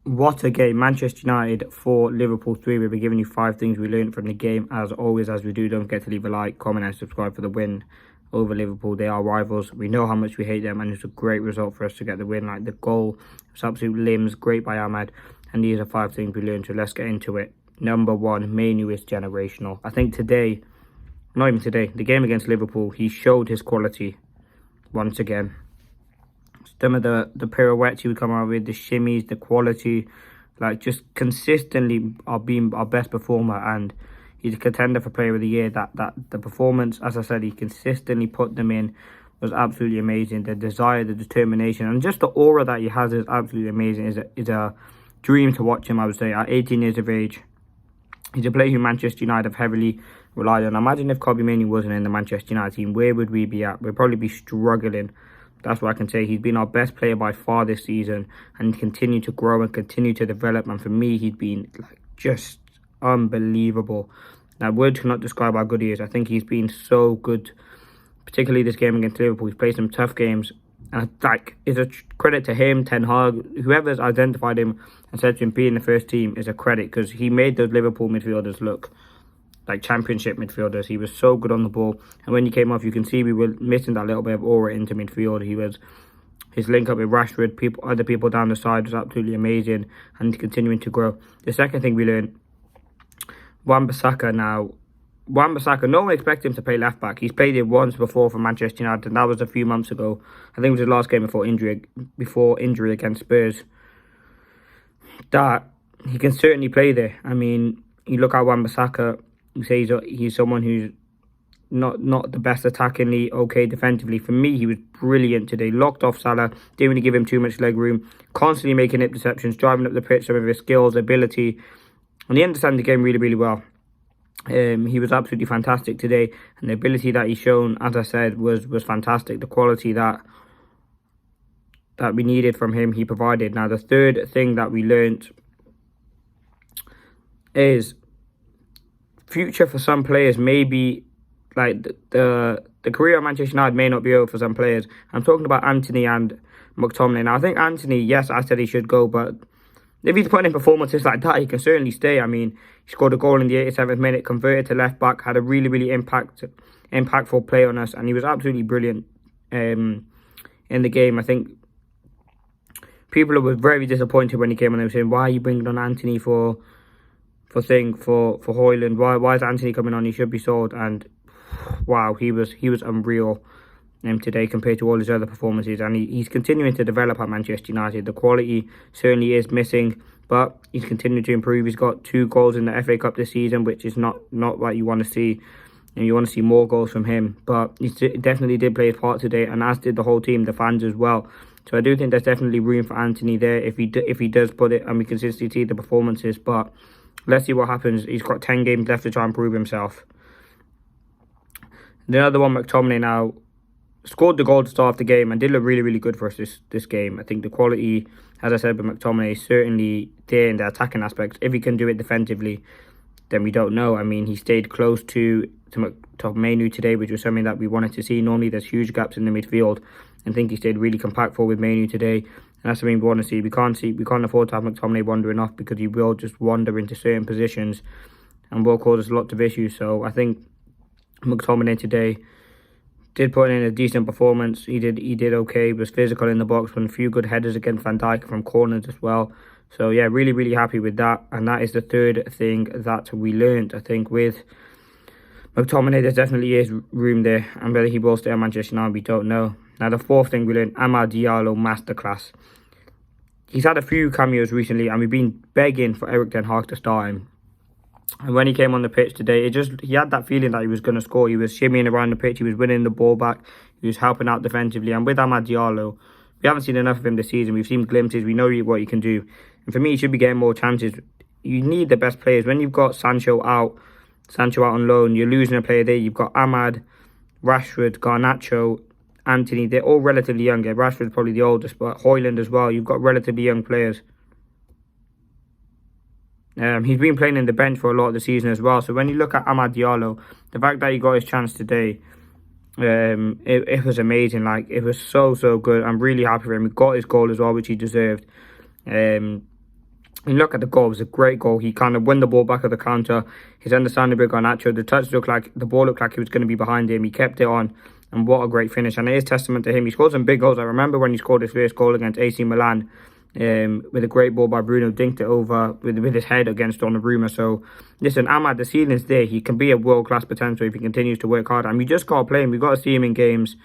What a game. Manchester United 4, Liverpool 3. We'll be giving you 5 things we learned from the game. As always, as we do, don't forget to leave a like, comment and subscribe for the win over Liverpool. They are rivals. We know how much we hate them, and it's a great result for us to get the win. Like the goal, it's absolute limbs, great by Ahmad. And these are 5 things we learned, so let's get into it. Number 1, MAINOO is generational. I think today, not even today, the game against Liverpool, he showed his quality once again. Some of the pirouettes he would come out with, the shimmies, the quality, like just consistently are being our best performer, and he's a contender for Player of the Year. That the performance, as I said, he consistently put them in, was absolutely amazing. The desire, the determination, and just the aura that he has is absolutely amazing. Is a dream to watch him, I would say. At 18 years of age, he's a player who Manchester United have heavily relied on. Imagine if Kobbie Mainoo wasn't in the Manchester United team, where would we be at? We'd probably be struggling. That's what I can say. He's been our best player by far this season, and continue to grow and continue to develop. And for me, he's been like just unbelievable. Now, words cannot describe how good he is. I think he's been so good, particularly this game against Liverpool. He's played some tough games, and like it's a credit to him, Ten Hag, whoever's identified him and said to him be in the first team is a credit, because he made those Liverpool midfielders look like championship midfielders. He was so good on the ball, and when he came off, you can see we were missing that little bit of aura into midfield. His link up with Rashford, other people down the side was absolutely amazing, and he's continuing to grow. The second thing we learned, Wan-Bissaka now. Wan-Bissaka, no one expected him to play left back. He's played it once before for Manchester United, and that was a few months ago. I think it was his last game before injury against Spurs. That he can certainly play there. I mean, you look at Wan-Bissaka. You say he's someone who's not the best attackingly, okay defensively. For me, he was brilliant today. Locked off Salah, didn't really give him too much leg room. Constantly making interceptions, driving up the pitch, some of his skills, ability. And he understands the game really, really well. He was absolutely fantastic today. And the ability that he's shown, as I said, was fantastic. The quality that we needed from him, he provided. Now, the third thing that we learned is future for some players may be like the career of Manchester United may not be over for some players. I'm talking about Antony and McTominay. Now, I think Antony, yes, I said he should go, but if he's putting in performances like that, he can certainly stay. I mean, he scored a goal in the 87th minute, converted to left back, had a really, really impactful play on us, and he was absolutely brilliant in the game. I think people were very disappointed when he came on. They were saying, "Why are you bringing on Antony for Højlund? Why is Antony coming on? He should be sold." And wow, he was unreal today compared to all his other performances, and he's continuing to develop at Manchester United. The quality certainly is missing, but he's continuing to improve. He's got 2 goals in the FA Cup this season, which is not what you want to see. And you want to see more goals from him, but he definitely did play his part today, and as did the whole team, the fans as well. So I do think there's definitely room for Antony there if he does put it, and we consistently see the performances. But let's see what happens. He's got 10 games left to try and prove himself. The other one, McTominay, now scored the goal to start off the game and did look really, really good for us this game. I think the quality, as I said, with McTominay is certainly there in the attacking aspects. If he can do it defensively, then we don't know. I mean, he stayed close to MAINOO today, which was something that we wanted to see. Normally, there's huge gaps in the midfield, and I think he stayed really compactful with MAINOO today. And that's something we want to see. We can't afford to have McTominay wandering off, because he will just wander into certain positions and will cause us lots of issues. So I think McTominay today did put in a decent performance. He did okay. Was physical in the box, won a few good headers against Van Dijk from corners as well. So yeah, really, really happy with that. And that is the third thing that we learned. I think with McTominay, there definitely is room there, and whether he will stay at Manchester United, we don't know. Now, the fourth thing we learned, Amad Diallo masterclass. He's had a few cameos recently, and we've been begging for Erik Ten Hag to start him. And when he came on the pitch today, he had that feeling that he was going to score. He was shimmying around the pitch. He was winning the ball back. He was helping out defensively. And with Amad Diallo, we haven't seen enough of him this season. We've seen glimpses. We know what he can do. And for me, he should be getting more chances. You need the best players. When you've got Sancho out on loan, you're losing a player there. You've got Ahmad, Rashford, Garnacho, Antony. They're all relatively young. Rashford's probably the oldest, but Højlund as well. You've got relatively young players. He's been playing in the bench for a lot of the season as well. So when you look at Amad Diallo, the fact that he got his chance today, it was amazing. Like, it was so good. I'm really happy for him. He got his goal as well, which he deserved. And look at the goal. It was a great goal. He kind of won the ball back at the counter. His understanding big on Nacho. The touch looked like, the ball looked like he was going to be behind him. He kept it on. And what a great finish. And it is testament to him. He scored some big goals. I remember when he scored his first goal against AC Milan. With a great ball by Bruno, dinked it over with his head against Donnarumma. So, listen, Ahmad, the ceiling's there. He can be a world-class potential if he continues to work hard. And we just got to play him. We've got to see him in games.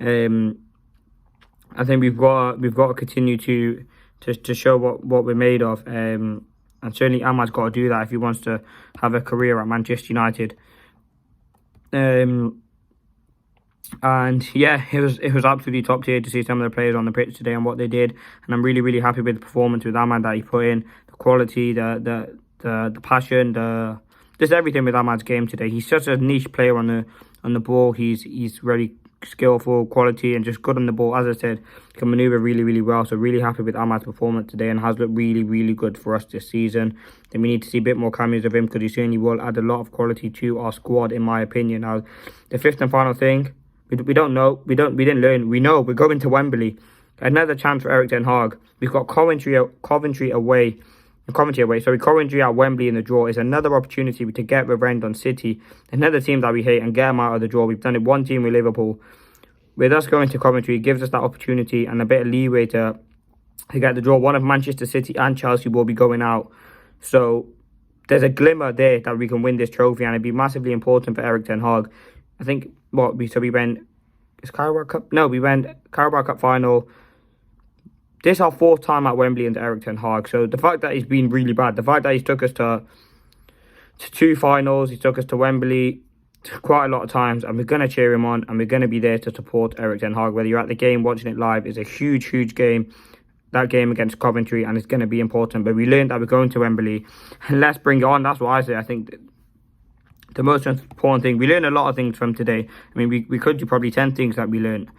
I think we've got to continue to show what we're made of. And certainly Ahmad's got to do that if he wants to have a career at Manchester United. And yeah, it was absolutely top tier to see some of the players on the pitch today and what they did. And I'm really, really happy with the performance with Ahmad that he put in, the quality, the passion, just everything with Ahmad's game today. He's such a niche player on the ball. He's very skillful, quality, and just good on the ball. As I said, can manoeuvre really, really well. So really happy with Ahmad's performance today and has looked really, really good for us this season. Then we need to see a bit more cameos of him because he certainly will add a lot of quality to our squad, in my opinion. Now, the fifth and final thing, we don't know. We didn't learn. We know we're going to Wembley. Another chance for Erik ten Hag. We've got Coventry away. Coventry at Wembley in the draw is another opportunity to get revenge on City, another team that we hate, and get them out of the draw. We've done it one team with Liverpool. With us going to Coventry, it gives us that opportunity and a bit of leeway to get the draw. One of Manchester City and Chelsea will be going out. So there's a glimmer there that we can win this trophy, and it'd be massively important for Erik ten Hag. I think, we went Carabao Cup? No, we went Carabao Cup final. This is our fourth time at Wembley under Erik ten Hag. So the fact that he's been really bad, the fact that he's took us to two finals, he took us to Wembley quite a lot of times, and we're going to cheer him on, and we're going to be there to support Erik ten Hag. Whether you're at the game, watching it live, is a huge, huge game. That game against Coventry, and it's going to be important. But we learned that we're going to Wembley, and let's bring it on. That's what I say. I think the most important thing, we learned a lot of things from today. I mean, we could do probably 10 things that we learned.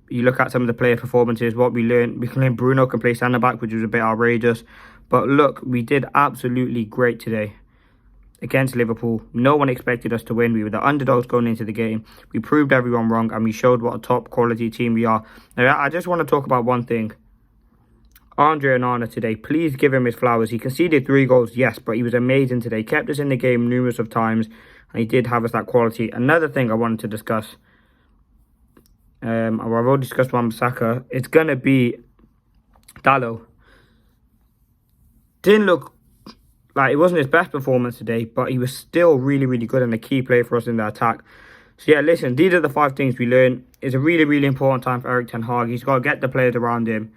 You look at some of the player performances, what we learned. We can learn Bruno can play centre-back, which was a bit outrageous. But look, we did absolutely great today against Liverpool. No one expected us to win. We were the underdogs going into the game. We proved everyone wrong, and we showed what a top-quality team we are. Now, I just want to talk about one thing. Andre Onana today, please give him his flowers. He conceded 3 goals, yes, but he was amazing today. Kept us in the game numerous of times, and he did have us that quality. Another thing I wanted to discuss, I've already discussed Wan-Bissaka. It's going to be Dalot. Didn't look like it wasn't his best performance today, but he was still really, really good and a key player for us in the attack. So yeah, listen, these are the 5 things we learned. It's a really, really important time for Erik ten Hag. He's got to get the players around him.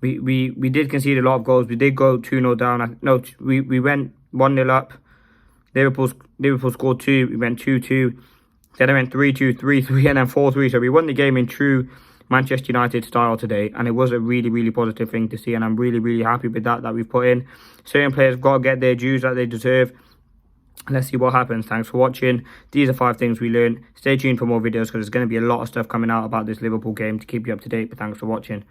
We did concede a lot of goals. We did go 2-0 down. No, we went 1-0 up. Liverpool scored 2. We went 2-2. Then it went 3-2, 3-3, and then 4-3. So we won the game in true Manchester United style today, and it was a really, really positive thing to see, and I'm really, really happy with that we've put in. Certain players have got to get their dues that they deserve. Let's see what happens. Thanks for watching. These are 5 things we learned. Stay tuned for more videos because there's going to be a lot of stuff coming out about this Liverpool game to keep you up to date, but thanks for watching.